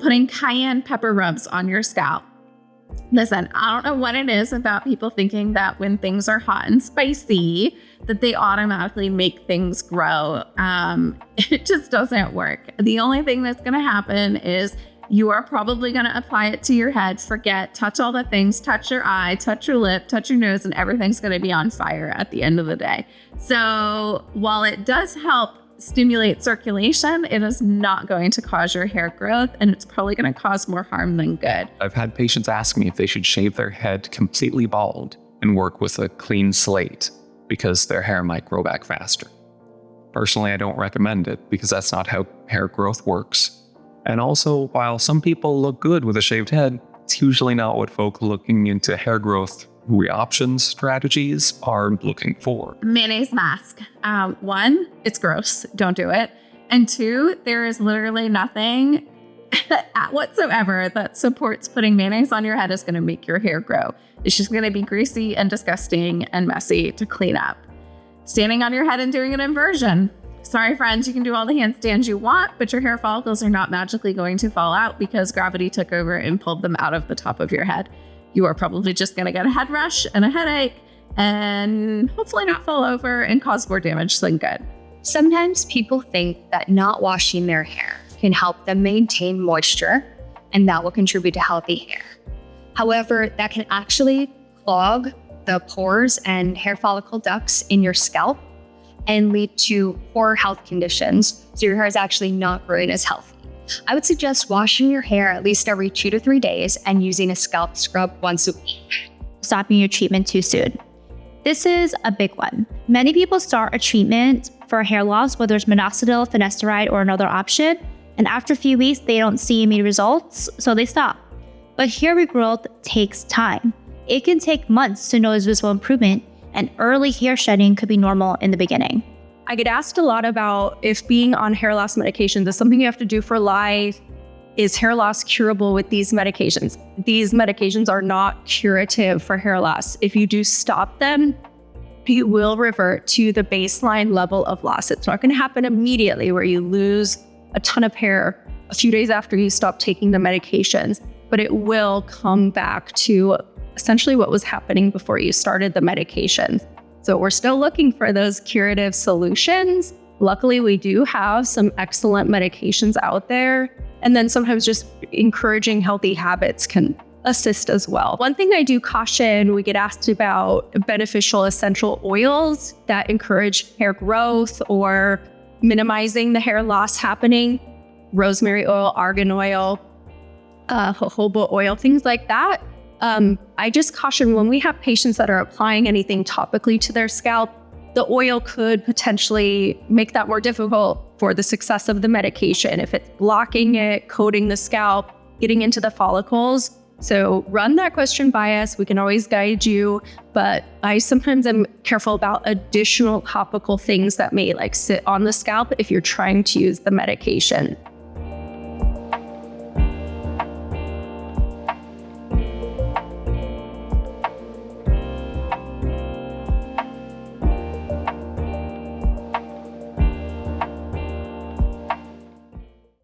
putting cayenne pepper rubs on your scalp. Listen, I don't know what it is about people thinking that when things are hot and spicy, that they automatically make things grow. It just doesn't work. The only thing that's going to happen is you are probably going to apply it to your head, forget, touch all the things, touch your eye, touch your lip, touch your nose, and everything's going to be on fire at the end of the day. So while it does help stimulate circulation, it is not going to cause your hair growth, and it's probably going to cause more harm than good. I've had patients ask me if they should shave their head completely bald and work with a clean slate because their hair might grow back faster. Personally, I don't recommend it because that's not how hair growth works. And also, while some people look good with a shaved head, it's usually not what folk looking into hair growth reoption strategies are looking for. Mayonnaise mask. One, it's gross. Don't do it. And two, there is literally nothing whatsoever that supports putting mayonnaise on your head is going to make your hair grow. It's just going to be greasy and disgusting and messy to clean up. Standing on your head and doing an inversion. Sorry, friends, you can do all the handstands you want, but your hair follicles are not magically going to fall out because gravity took over and pulled them out of the top of your head. You are probably just going to get a head rush and a headache and hopefully not fall over and cause more damage than good. Sometimes people think that not washing their hair can help them maintain moisture, and that will contribute to healthy hair. However, that can actually clog the pores and hair follicle ducts in your scalp and lead to poor health conditions, so your hair is actually not growing as healthy. I would suggest washing your hair at least every 2 to 3 days and using a scalp scrub once a week. Stopping your treatment too soon. This is a big one. Many people start a treatment for hair loss, whether it's minoxidil, finasteride, or another option, and after a few weeks, they don't see immediate results, so they stop. But hair regrowth takes time. It can take months to notice visible improvement, and early hair shedding could be normal in the beginning. I get asked a lot about if being on hair loss medications is something you have to do for life. Is hair loss curable with these medications? These medications are not curative for hair loss. If you do stop them, you will revert to the baseline level of loss. It's not going to happen immediately where you lose a ton of hair a few days after you stop taking the medications, but it will come back to essentially what was happening before you started the medication. So we're still looking for those curative solutions. Luckily, we do have some excellent medications out there. And then sometimes just encouraging healthy habits can assist as well. One thing I do caution, we get asked about beneficial essential oils that encourage hair growth or minimizing the hair loss happening. Rosemary oil, argan oil, jojoba oil, things like that. I just caution when we have patients that are applying anything topically to their scalp, the oil could potentially make that more difficult for the success of the medication if it's blocking it, coating the scalp, getting into the follicles. So run that question by us. We can always guide you, but I sometimes am careful about additional topical things that may sit on the scalp if you're trying to use the medication.